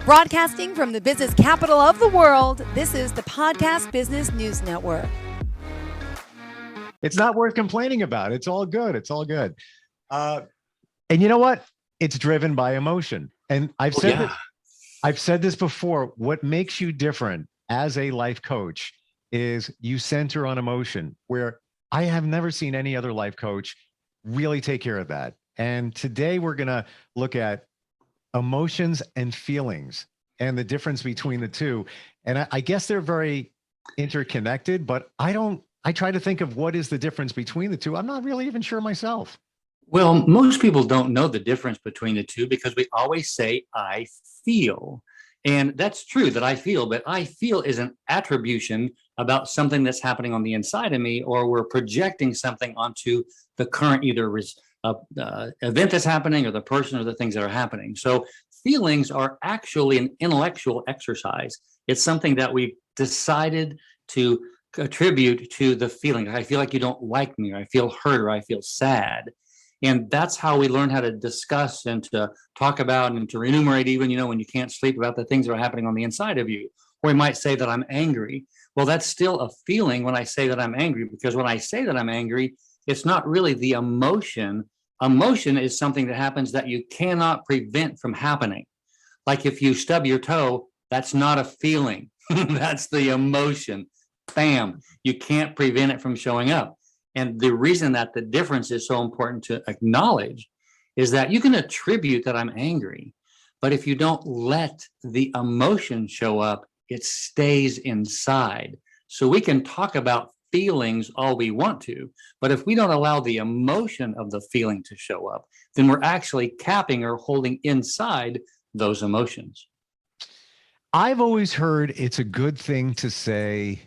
Broadcasting from the business capital of the world, this is the Podcast Business News Network. It's not worth complaining about. It's all good. It's all good. And you know what? It's driven by emotion. And I've said this before. What makes you different as a life coach is you center on emotion, where I have never seen any other life coach really take care of that. And today we're going to look at emotions and feelings and the difference between the two. And I guess they're very interconnected, but I try to think of what is the difference between the two. I'm not really even sure myself. Well, most people don't know the difference between the two because we always say, I feel. And that's true that I feel, but I feel is an attribution about something that's happening on the inside of me, or we're projecting something onto the current either event that's happening or the person or the things that are happening. So feelings are actually an intellectual exercise. It's something that we've decided to attribute to the feeling. I feel like you don't like me, or I feel hurt, or I feel sad. And that's how we learn how to discuss and to talk about and to enumerate, even, when you can't sleep, about the things that are happening on the inside of you. Or we might say that I'm angry. Well, that's still a feeling when I say that I'm angry, because when I say that I'm angry, it's not really the emotion. Emotion is something that happens that you cannot prevent from happening. Like if you stub your toe, that's not a feeling. That's the emotion. Bam, you can't prevent it from showing up. And the reason that the difference is so important to acknowledge is that you can attribute that I'm angry, but if you don't let the emotion show up, it stays inside. So we can talk about feelings all we want to, but if we don't allow the emotion of the feeling to show up, then we're actually capping or holding inside those emotions. I've always heard it's a good thing to say,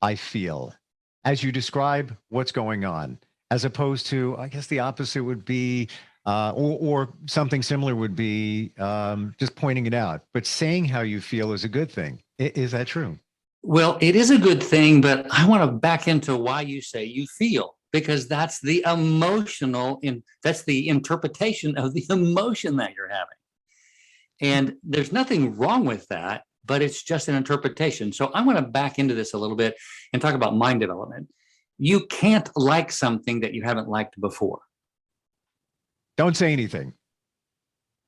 I feel, as you describe what's going on, as opposed to, I guess the opposite would be, or something similar would be just pointing it out. But saying how you feel is a good thing. Is that true? Well, it is a good thing, but I want to back into why you say you feel, because that's the that's the interpretation of the emotion that you're having. And there's nothing wrong with that, but it's just an interpretation. So I want to back into this a little bit and talk about mind development. You can't like something that you haven't liked before. Don't say anything.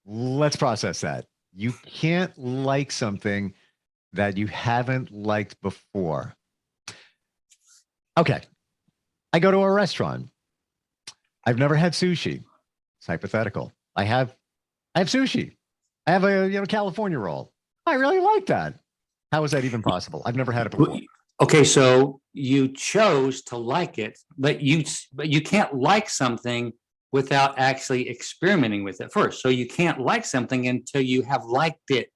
Let's process that. You can't like something that you haven't liked before. Okay. I go to a restaurant. I've never had sushi. It's hypothetical. I have sushi. I have a California roll. I really like that. How is that even possible? I've never had it before. Okay, so you chose to like it, but you can't like something without actually experimenting with it first. So you can't like something until you have liked it.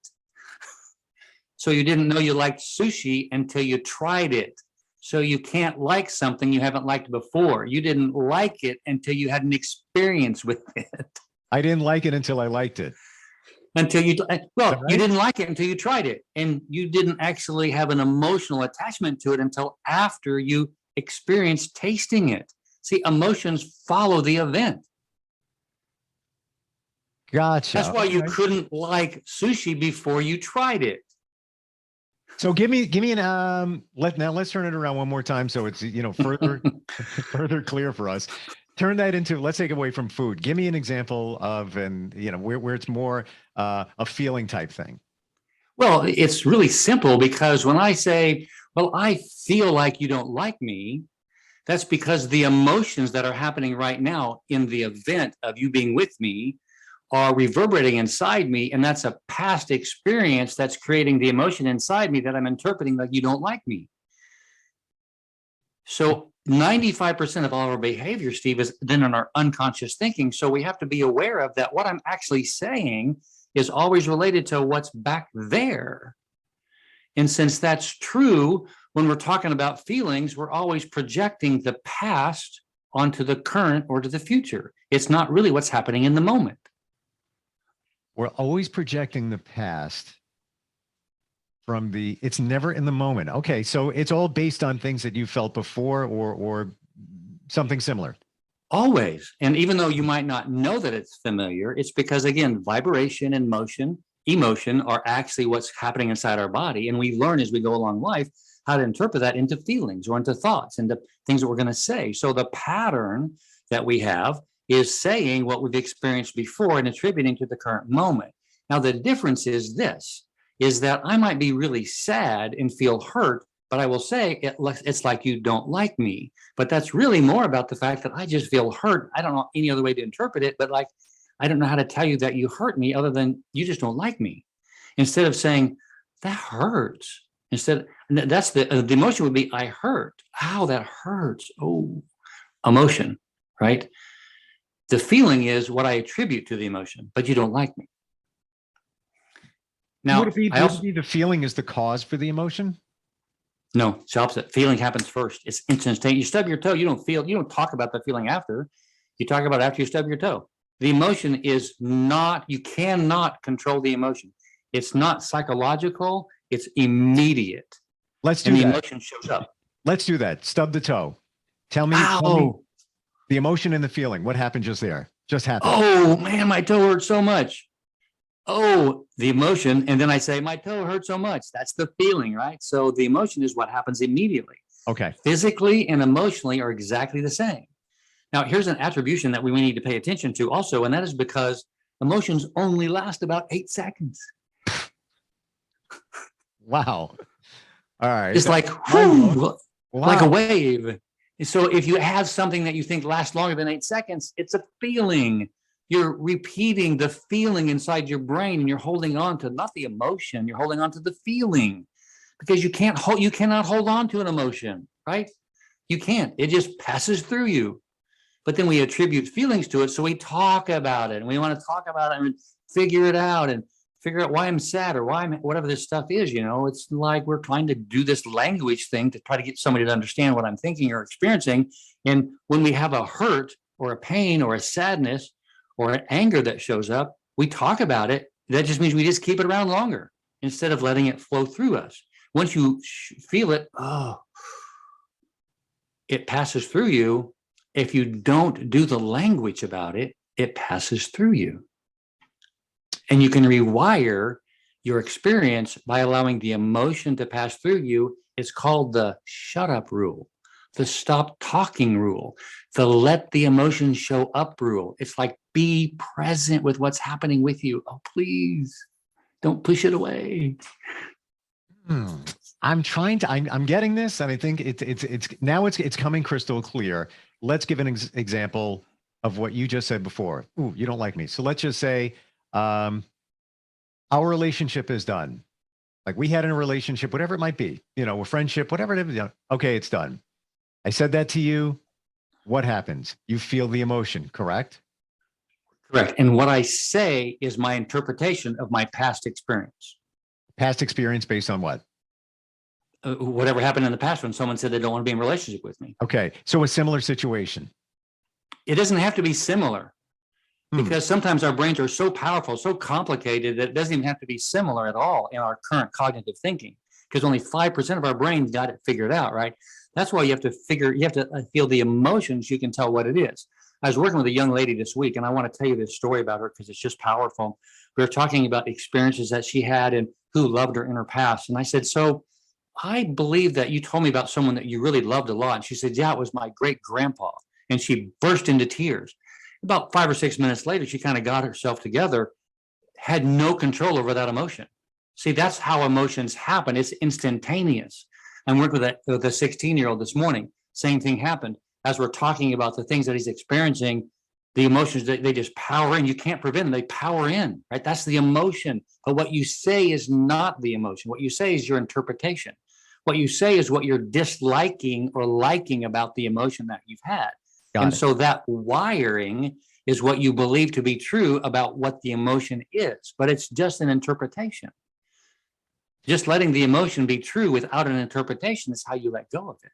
So you didn't know you liked sushi until you tried it. So you can't like something you haven't liked before. You didn't like it until you had an experience with it. I didn't like it until I liked it. You didn't like it until you tried it, and you didn't actually have an emotional attachment to it until after you experienced tasting it. See, emotions follow the event. Gotcha. That's why you couldn't like sushi before you tried it. So give me an let's turn it around one more time so it's further clear for us. Turn that into, let's take away from food. Give me an example of where it's more a feeling type thing. Well, it's really simple, because when I say, well, I feel like you don't like me, that's because the emotions that are happening right now in the event of you being with me are reverberating inside me, and that's a past experience that's creating the emotion inside me that I'm interpreting like you don't like me. So 95% of all our behavior, Steve, is then in our unconscious thinking. So we have to be aware of that. What I'm actually saying is always related to what's back there. And since that's true, when we're talking about feelings, we're always projecting the past onto the current or to the future. It's not really what's happening in the moment. We're always projecting the past it's never in the moment. Okay, so it's all based on things that you felt before or something similar. Always. And even though you might not know that it's familiar, it's because, again, vibration and motion emotion are actually what's happening inside our body. And we learn as we go along life how to interpret that into feelings or into thoughts, into things that we're going to say. So the pattern that we have is saying what we've experienced before and attributing to the current moment. Now, the difference is this, is that I might be really sad and feel hurt, but I will say it's like you don't like me. But that's really more about the fact that I just feel hurt. I don't know any other way to interpret it, but like, I don't know how to tell you that you hurt me other than you just don't like me. Instead of saying, that hurts. That's the emotion would be, I hurt. Ow, that hurts. Oh, emotion, right? The feeling is what I attribute to the emotion, but you don't like me. Now, would it be the feeling is the cause for the emotion? No, it's the opposite. Feeling happens first. It's instantaneous. You stub your toe, you don't talk about the feeling after. You talk about it after you stub your toe. The emotion is not, you cannot control the emotion. It's not psychological, it's immediate. Let's do that. The emotion shows up. Let's do that. Stub the toe. Tell me the emotion and the feeling. What happened just there? Just happened. Oh man, my toe hurts so much. Oh, the emotion. And then I say, my toe hurts so much. That's the feeling, right? So the emotion is what happens immediately. Okay. Physically and emotionally are exactly the same. Now, here's an attribution that we need to pay attention to also, and that is because emotions only last about 8 seconds. Wow. All right. It's like, whew, like a wave. So if you have something that you think lasts longer than 8 seconds, it's a feeling. You're repeating the feeling inside your brain, and you're holding on to not the emotion, you're holding on to the feeling, because you cannot hold on to an emotion, right? You can't. It just passes through you. But then we attribute feelings to it, so we talk about it, and we want to talk about it and figure it out and figure out why I'm sad or why whatever this stuff is. It's like we're trying to do this language thing to try to get somebody to understand what I'm thinking or experiencing. And when we have a hurt or a pain or a sadness or an anger that shows up, we talk about it. That just means we just keep it around longer instead of letting it flow through us. Once you feel it, it passes through you. If you don't do the language about it, it passes through you. And you can rewire your experience by allowing the emotion to pass through you. It's called the shut up rule, the stop talking rule, the let the emotion show up rule. It's like, be present with what's happening with you. Oh, please don't push it away. I'm getting this, and I think it's coming crystal clear. Let's give an example of what you just said before. Ooh, you don't like me. So let's just say our relationship is done. Like we had in a relationship, whatever it might be, a friendship, whatever it is. Okay, it's done. I said that to you. What happens? You feel the emotion, correct? Correct. And what I say is my interpretation of my past experience. Past experience based on what? Whatever happened in the past when someone said they don't want to be in a relationship with me. Okay. So a similar situation. It doesn't have to be similar, because sometimes our brains are so powerful, so complicated that it doesn't even have to be similar at all in our current cognitive thinking, because only 5% of our brains got it figured out, right? That's why you have to feel the emotions. You can tell what it is. I was working with a young lady this week, and I want to tell you this story about her because it's just powerful. We were talking about experiences that she had and who loved her in her past. And I said, so I believe that you told me about someone that you really loved a lot. And she said, yeah, it was my great grandpa. And she burst into tears. About 5 or 6 minutes later, she kind of got herself together, had no control over that emotion. See, that's how emotions happen. It's instantaneous. I'm working with a 16-year-old this morning. Same thing happened. As we're talking about the things that he's experiencing, the emotions, they just power in. You can't prevent them. They power in, right? That's the emotion. But what you say is not the emotion. What you say is your interpretation. What you say is what you're disliking or liking about the emotion that you've had. So that wiring is what you believe to be true about what the emotion is, but it's just an interpretation. Just letting the emotion be true without an interpretation is how you let go of it.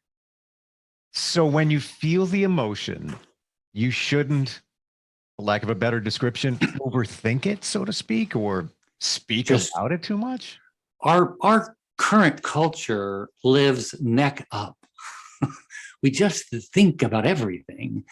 So when you feel the emotion, you shouldn't, for lack of a better description, overthink it, so to speak, or speak about it too much? Our current culture lives neck up. We just think about everything.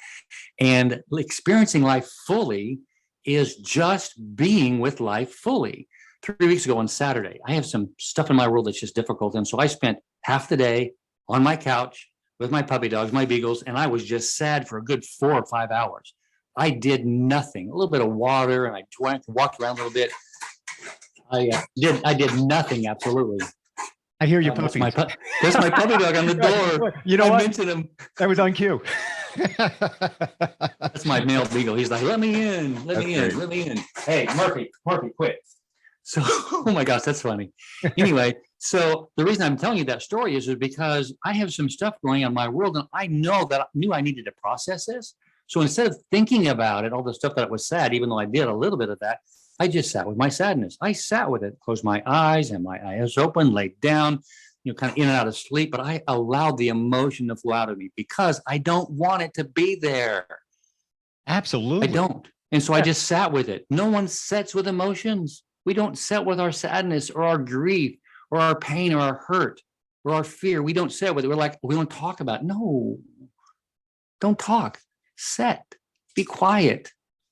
And experiencing life fully is just being with life fully. 3 weeks ago on Saturday, I have some stuff in my world that's just difficult. And so I spent half the day on my couch with my puppy dogs, my beagles, and I was just sad for a good 4 or 5 hours. I did nothing, a little bit of water, and I walked around a little bit. I did nothing, absolutely. I hear you, puppy. There's my puppy dog on the door. You know I what? mentioned him. That was on cue. That's my male beagle. He's like, let me in, let me in, let me in. Hey, Murphy, quit. So, oh my gosh, that's funny. Anyway, so the reason I'm telling you that story is because I have some stuff going on in my world, and I knew I needed to process this. So instead of thinking about it, all the stuff that was sad, even though I did a little bit of that, I just sat with my sadness. I sat with it, closed my eyes, and my eyes open, laid down, kind of in and out of sleep. But I allowed the emotion to flow out of me because I don't want it to be there. Absolutely. I don't. And so I just sat with it. No one sits with emotions. We don't sit with our sadness or our grief or our pain or our hurt or our fear. We don't sit with it. We're like, we don't talk about it. No, don't talk. Sit, be quiet,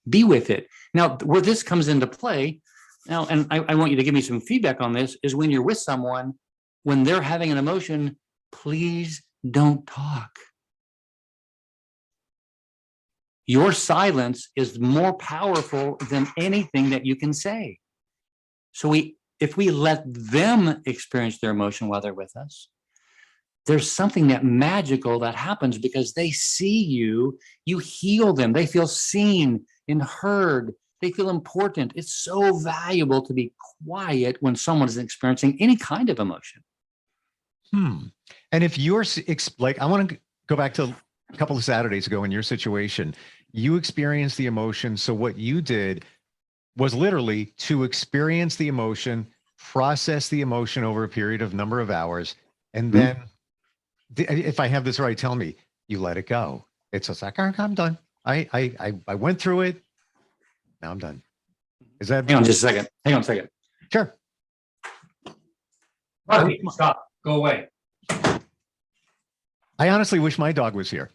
be with it. Now, where this comes into play now, and I want you to give me some feedback on this, is when you're with someone, when they're having an emotion, please don't talk. Your silence is more powerful than anything that you can say. So if we let them experience their emotion while they're with us, there's something that magical that happens because they see you heal them. They feel seen and heard. They feel important. It's so valuable to be quiet when someone is experiencing any kind of emotion. And if you're like, I want to go back to a couple of Saturdays ago in your situation, you experienced the emotion. So what you did was literally to experience the emotion, process the emotion over a period of number of hours. And then if I have this right, tell me, you let it go. It's just like, I'm done. I went through it. Now I'm done. Is that? Hang on just a second. Hang on a second. Sure. Murphy, stop. Go away. I honestly wish my dog was here.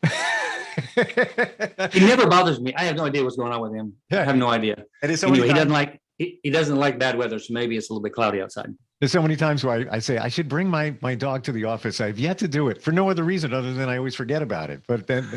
He never bothers me. I have no idea what's going on with him. I have no idea. And it's so anyway, he doesn't like bad weather, so maybe it's a little bit cloudy outside. There's so many times where I say I should bring my dog to the office. I've yet to do it for no other reason other than I always forget about it. But then,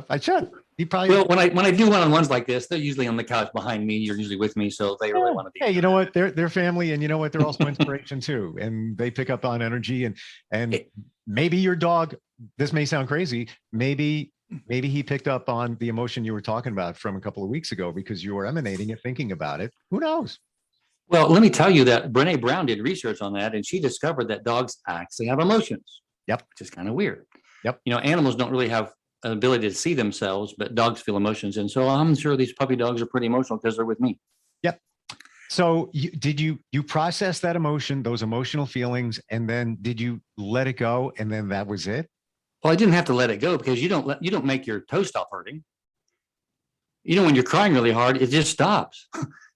I should. He probably. Well, when I do one-on-ones like this, they're usually on the couch behind me. You're usually with me, so they really want to be. Hey, you know what? They're family, and you know what? They're also inspiration too, and they pick up on energy. And maybe your dog. This may sound crazy. Maybe he picked up on the emotion you were talking about from a couple of weeks ago because you were emanating it, thinking about it. Who knows? Well, let me tell you that Brene Brown did research on that, and she discovered that dogs actually have emotions. Yep. Which is kind of weird. Yep. Animals don't really have an ability to see themselves, but dogs feel emotions. And so I'm sure these puppy dogs are pretty emotional because they're with me. Yep. So did you process that emotion, those emotional feelings, and then did you let it go, and then that was it? Well, I didn't have to let it go because you don't make your toe stop hurting. When you're crying really hard, it just stops.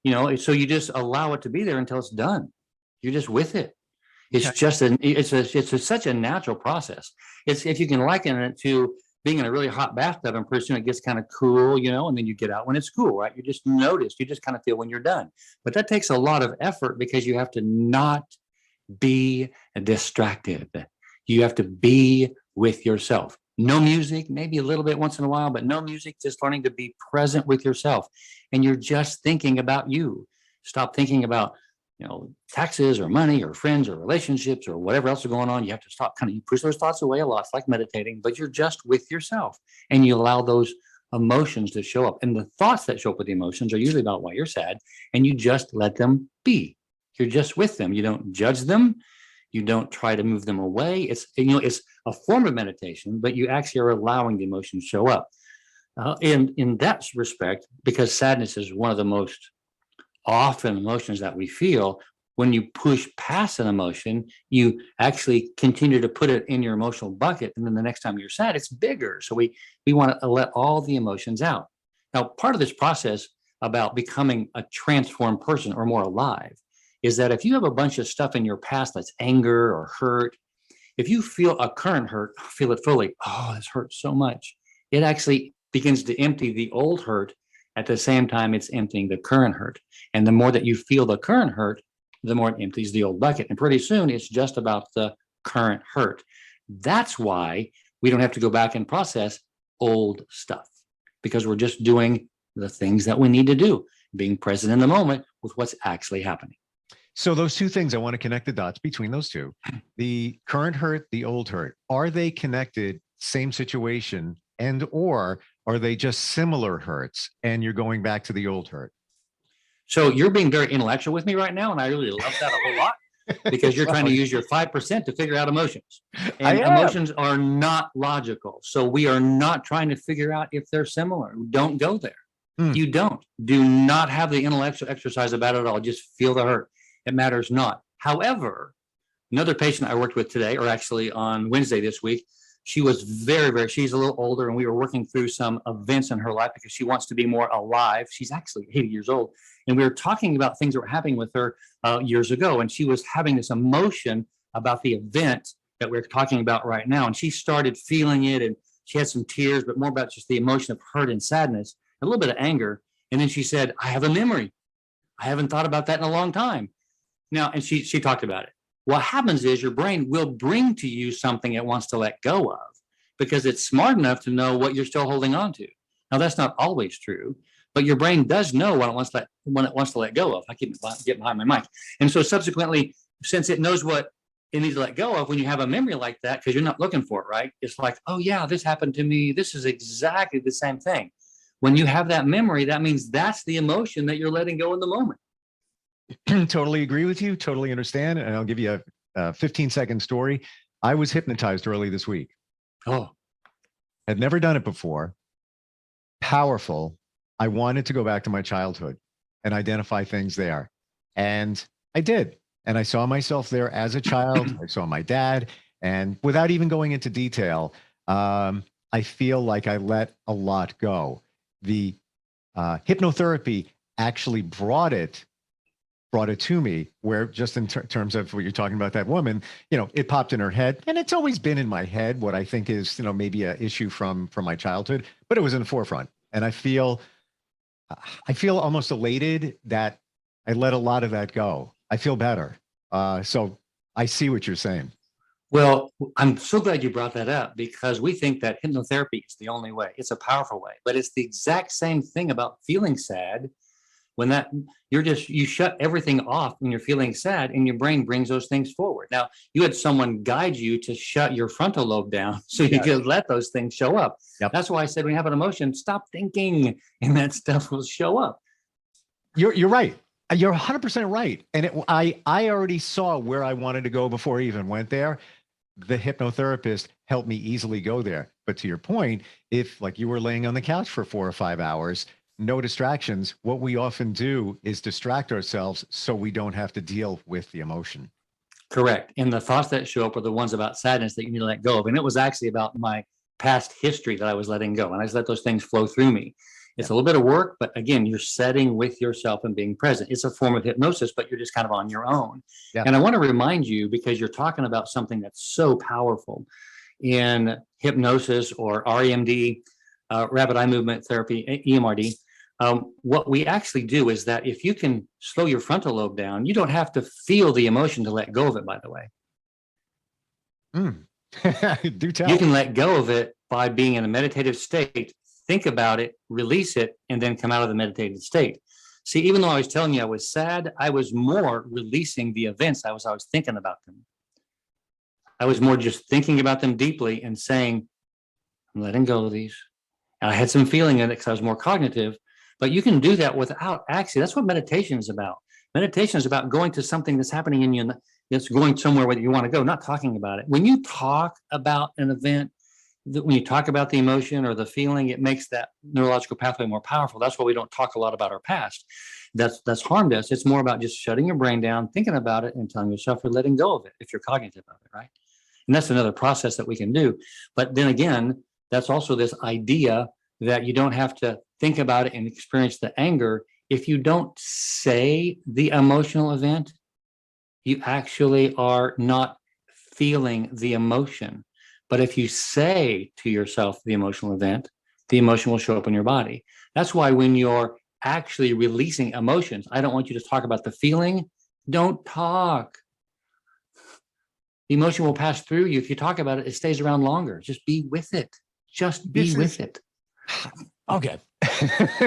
So you just allow it to be there until it's done. You're just with it. It's just such a natural process. It's, if you can liken it to being in a really hot bathtub, and pretty soon it gets kind of cool, and then you get out when it's cool, right? You just notice, you just kind of feel when you're done. But that takes a lot of effort because you have to not be distracted. You have to be with yourself. No music, maybe a little bit once in a while, but no music, just learning to be present with yourself. And you're just thinking about you. Stop thinking about, taxes or money or friends or relationships or whatever else is going on. You have to stop, you push those thoughts away a lot. It's like meditating, but you're just with yourself and you allow those emotions to show up. And the thoughts that show up with the emotions are usually about why you're sad, and you just let them be. You're just with them. You don't judge them. You don't try to move them away. It's a form of meditation, but you actually are allowing the emotions to show up. And in that respect, because sadness is one of the most often emotions that we feel, when you push past an emotion, you actually continue to put it in your emotional bucket. And then the next time you're sad, it's bigger. So we want to let all the emotions out. Now, part of this process about becoming a transformed person or more alive is that if you have a bunch of stuff in your past that's anger or hurt, if you feel a current hurt, feel it fully. Oh, this hurts so much. It actually begins to empty the old hurt at the same time it's emptying the current hurt. And the more that you feel the current hurt, the more it empties the old bucket. And pretty soon it's just about the current hurt. That's why we don't have to go back and process old stuff, because we're just doing the things that we need to do, being present in the moment with what's actually happening. So those two things, I want to connect the dots between those two. The current hurt, the old hurt, are they connected, same situation, and or are they just similar hurts and you're going back to the old hurt? So you're being very intellectual with me right now, and I really love that a whole lot, because you're trying to use your 5% to figure out emotions. And emotions are not logical. So we are not trying to figure out if they're similar. Don't go there. You don't. Do not have the intellectual exercise about it at all. Just feel the hurt. It matters not. However, another patient I worked with today, or actually on Wednesday this week, she was she's a little older, and we were working through some events in her life because she wants to be more alive. She's actually 80 years old. And we were talking about things that were happening with her years ago. And she was having this emotion about the event that we're talking about right now. And she started feeling it, and she had some tears, but more about just the emotion of hurt and sadness, a little bit of anger. And then she said, I have a memory. I haven't thought about that in a long time. Now, and she talked about it. What happens is your brain will bring to you something it wants to let go of, because it's smart enough to know what you're still holding on to. Now, that's not always true, but your brain does know what it wants to let go of. I keep getting behind my mic. And so subsequently, since it knows what it needs to let go of, when you have a memory like that, because you're not looking for it, right? It's like, oh yeah, this happened to me. This is exactly the same thing. When you have that memory, that means that's the emotion that you're letting go in the moment. Totally agree with you. Totally understand. And I'll give you a 15-second story. I was hypnotized early this week. Oh, Had never done it before. Powerful. I wanted to go back to my childhood and identify things there. And I did. And I saw myself there as a child. I saw my dad. And without even going into detail, I feel like I let a lot go. The hypnotherapy actually brought it to me, where just in terms of what you're talking about, that woman, it popped in her head, and it's always been in my head, what I think is, maybe an issue from my childhood, but it was in the forefront. And I feel almost elated that I let a lot of that go. I feel better. So I see what you're saying. Well, I'm so glad you brought that up, because we think that hypnotherapy is the only way. It's a powerful way, but it's the exact same thing about feeling sad. When you shut everything off when you're feeling sad, and your brain brings those things forward. Now, you had someone guide you to shut your frontal lobe down so you could let those things show up. Yep. That's why I said when you have an emotion, stop thinking, and that stuff will show up. You're right. You're 100% right. And I already saw where I wanted to go before I even went there. The hypnotherapist helped me easily go there. But to your point, if like you were laying on the couch for 4 or 5 hours, no distractions, what we often do is distract ourselves so we don't have to deal with the emotion. Correct. And the thoughts that show up are the ones about sadness that you need to let go of. And it was actually about my past history that I was letting go. And I just let those things flow through me. It's a little bit of work, but again, you're setting with yourself and being present. It's a form of hypnosis, but you're just kind of on your own. Yeah. And I want to remind you, because you're talking about something that's so powerful in hypnosis or REMD, rapid eye movement therapy, EMRD. What we actually do is that if you can slow your frontal lobe down, you don't have to feel the emotion to let go of it, by the way. Do tell. You can let go of it by being in a meditative state, think about it, release it, and then come out of the meditative state. See, even though I was telling you I was sad, I was more releasing the events. I was thinking about them. I was more just thinking about them deeply and saying, I'm letting go of these. And I had some feeling in it because I was more cognitive. But you can do that without actually. That's what meditation is about. Meditation is about going to something that's happening in you, that's going somewhere where you want to go, not talking about it. When you talk about an event, when you talk about the emotion or the feeling, it makes that neurological pathway more powerful. That's why we don't talk a lot about our past. That's harmed us. It's more about just shutting your brain down, thinking about it, and telling yourself you're letting go of it if you're cognitive of it, right? And that's another process that we can do. But then again, that's also this idea that you don't have to think about it and experience the anger. If you don't say the emotional event, you actually are not feeling the emotion. But if you say to yourself the emotional event, the emotion will show up in your body. That's why when you're actually releasing emotions, I don't want you to talk about the feeling. Don't talk. The emotion will pass through you. If you talk about it, it stays around longer. Just be with it. Just be with it. Okay.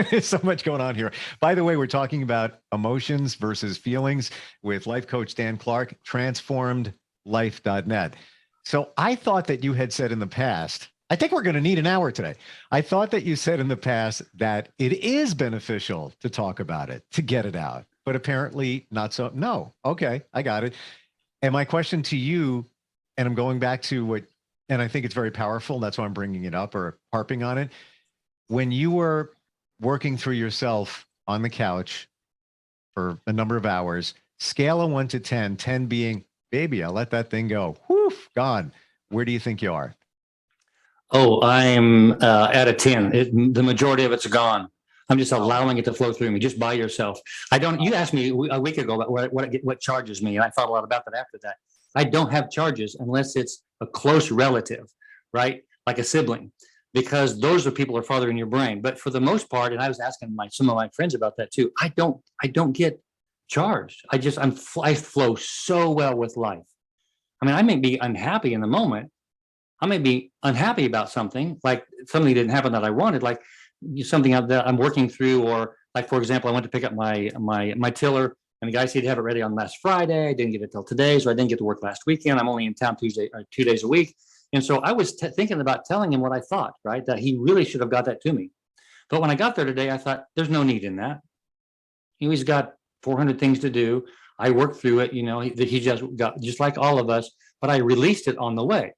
There's so much going on here. By the way, we're talking about emotions versus feelings with life coach Dan Clark, transformedlife.net. So I thought that you had said in the past, I think we're going to need an hour today. I thought that you said in the past that it is beneficial to talk about it, to get it out, but apparently not so. No. Okay. I got it. And my question to you, and I'm going back to what, and I think it's very powerful. That's why I'm bringing it up or harping on it. When you were working through yourself on the couch for a number of hours, scale of 1 to 10, 10 being, baby, I let that thing go. Whew, gone. Where do you think you are? Oh, I'm at a 10. The majority of it's gone. I'm just allowing it to flow through me just by yourself. I don't, you asked me a week ago about what charges me. And I thought a lot about that after that. I don't have charges unless it's a close relative, right? Like a sibling, because those are people who are farther in your brain. But for the most part, and I was asking some of my friends about that too. I don't get charged. I flow so well with life. I mean, I may be unhappy in the moment. I may be unhappy about something, like something didn't happen that I wanted, like something that I'm working through, or like, for example, I went to pick up my tiller, and the guy said he'd have it ready on last Friday. I didn't get it till today, so I didn't get to work last weekend. I'm only in town Tuesday or 2 days a week, and so I was thinking about telling him what I thought, right? That he really should have got that to me. But when I got there today, I thought there's no need in that. He's got 400 things to do. I worked through it, that he just got, just like all of us, but I released it on the way.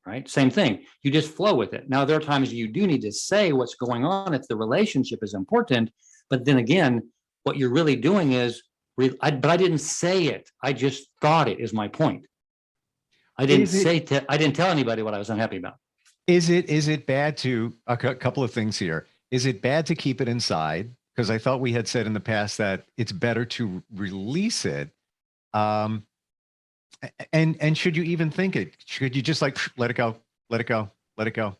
Right? Same thing. You just flow with it. Now, there are times you do need to say what's going on if the relationship is important. But then again, what you're really doing is, but I didn't say it. I just thought it is my point. I didn't tell anybody what I was unhappy about. Is it bad to, a couple of things here. Is it bad to keep it inside? Because I thought we had said in the past that it's better to release it. And should you even think it? Should you just like let it go, let it go, let it go?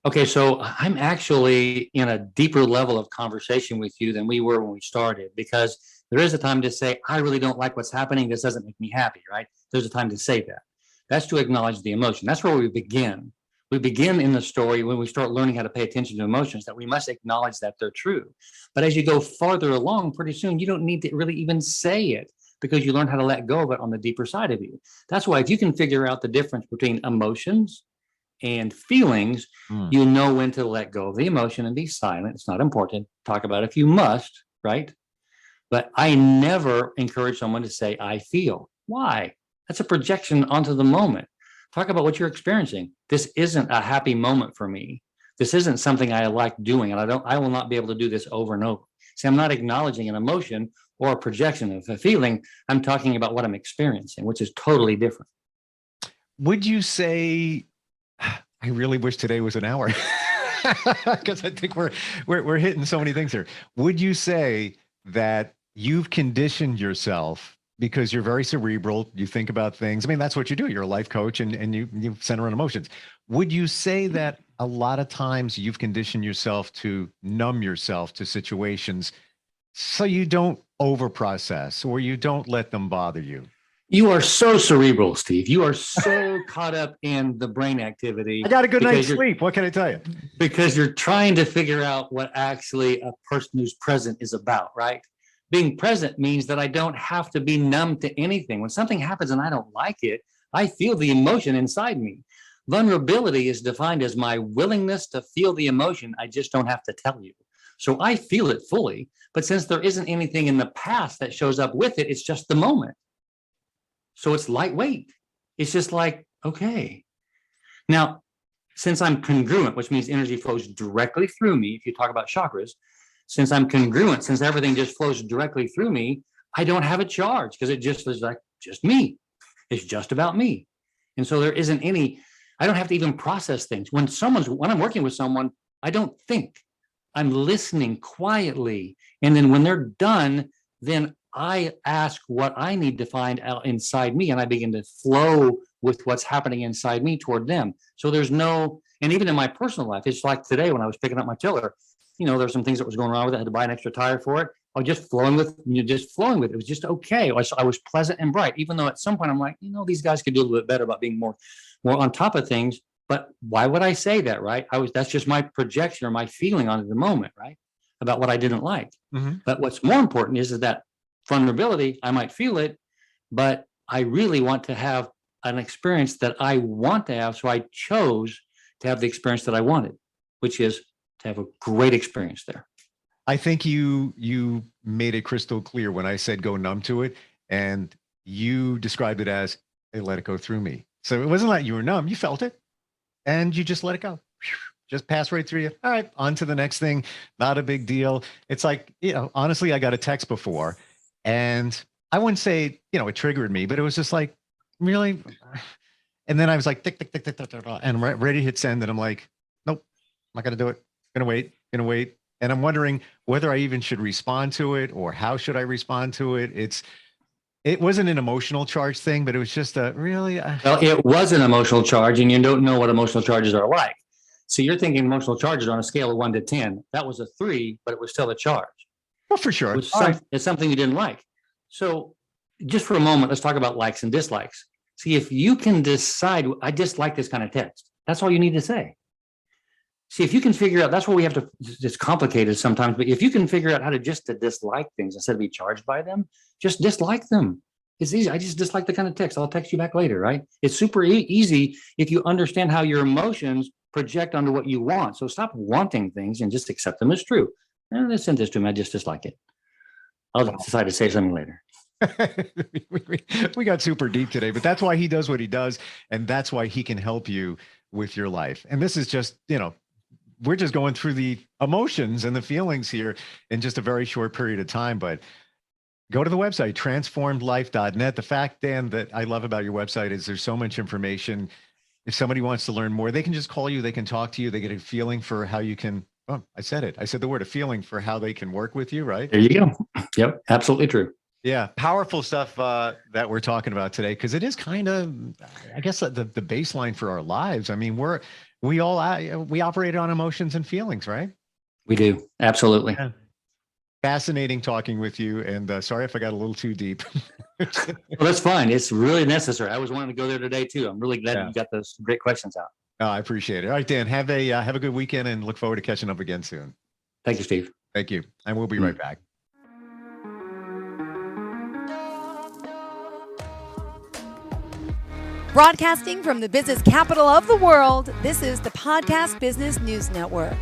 Okay, so I'm actually in a deeper level of conversation with you than we were when we started, because there is a time to say, I really don't like what's happening. This doesn't make me happy, right? There's a time to say that. That's to acknowledge the emotion. That's where we begin. We begin in the story when we start learning how to pay attention to emotions, that we must acknowledge that they're true. But as you go farther along, pretty soon, you don't need to really even say it, because you learn how to let go of it on the deeper side of you. That's why if you can figure out the difference between emotions and feelings, you know when to let go of the emotion and be silent. It's not important. Talk about it if you must, right? But I never encourage someone to say, I feel. Why? That's a projection onto the moment. Talk about what you're experiencing. This isn't a happy moment for me. This isn't something I like doing, and I will not be able to do this over and over. See, I'm not acknowledging an emotion or a projection of a feeling. I'm talking about what I'm experiencing, which is totally different. Would you say, I really wish today was an hour, because I think we're hitting so many things here. Would you say that you've conditioned yourself, because you're very cerebral, you think about things? I mean, that's what you do. You're a life coach, and you center on emotions. Would you say that a lot of times you've conditioned yourself to numb yourself to situations so you don't overprocess, or you don't let them bother you? You are so cerebral, Steve. You are so caught up in the brain activity. I got a good night's sleep. What can I tell you? Because you're trying to figure out what actually a person who's present is about, right? Being present means that I don't have to be numb to anything. When something happens and I don't like it, I feel the emotion inside me. Vulnerability is defined as my willingness to feel the emotion. I just don't have to tell you. So I feel it fully. But since there isn't anything in the past that shows up with it, it's just the moment. So it's lightweight. It's just like, okay. Now, since I'm congruent, which means energy flows directly through me, if you talk about chakras, since I'm congruent, since everything just flows directly through me, I don't have a charge, because it just is like just me. It's just about me. And so there isn't any, I don't have to even process things. When I'm working with someone, I don't think. I'm listening quietly. And then when they're done, then I ask what I need to find out inside me, and I begin to flow with what's happening inside me toward them. So there's no, and even in my personal life, it's like today when I was picking up my tiller, there's some things that was going wrong with it. I had to buy an extra tire for it. just flowing with, just flowing with it. It was just okay. I was pleasant and bright, even though at some point I'm like, these guys could do a little bit better about being more on top of things. But why would I say that, right? That's just my projection or my feeling on the moment, right? About what I didn't like. Mm-hmm. But what's more important is that vulnerability, I might feel it, but I really want to have an experience that I want to have. So I chose to have the experience that I wanted, which is to have a great experience there. I think you made it crystal clear when I said go numb to it, and you described it as, hey, let it go through me. So it wasn't like you were numb, you felt it and you just let it go. Just pass right through you. All right, on to the next thing. Not a big deal. It's like, honestly, I got a text before and I wouldn't say, it triggered me, but it was just like, really? And then I was like, tick, tick, tick, tick, tick, tick, and I'm ready to hit send. And I'm like, nope, I'm not going to do it. Gonna wait. And I'm wondering whether I even should respond to it or how should I respond to it? It wasn't an emotional charge thing, but it was just a really. Well, it was an emotional charge, and you don't know what emotional charges are like. So you're thinking emotional charges on a scale of 1 to 10. That was a 3, but it was still a charge. Well, for sure. It's something you didn't like. So just for a moment, let's talk about likes and dislikes. See, if you can decide, I dislike this kind of text, that's all you need to say. See, if you can figure out, that's what we have to, it's complicated sometimes, but if you can figure out how to dislike things instead of be charged by them, just dislike them. It's easy. I just dislike the kind of text. I'll text you back later, right? It's super easy if you understand how your emotions project onto what you want. So stop wanting things and just accept them as true. And let's send this to him. I just dislike it. I'll decide to say something later. we got super deep today, but that's why he does what he does. And that's why he can help you with your life. And this is just, we're just going through the emotions and the feelings here in just a very short period of time, but go to the website, transformedlife.net. The fact, Dan, that I love about your website is there's so much information. If somebody wants to learn more, they can just call you, they can talk to you, they get a feeling for how you can, I said the word, a feeling for how they can work with you, right? There you go. Yep. Absolutely true. Yeah. Powerful stuff that we're talking about today, because it is kind of, I guess, the baseline for our lives. I mean, we operate on emotions and feelings, right? We do. Absolutely. Yeah. Fascinating talking with you. And sorry if I got a little too deep. Well, that's fine. It's really necessary. I was wanting to go there today too. I'm really glad you got those great questions out. Oh, I appreciate it. All right, Dan, have a good weekend and look forward to catching up again soon. Thank you, Steve. Thank you. And we'll be right back. Broadcasting from the business capital of the world, this is the Podcast Business News Network.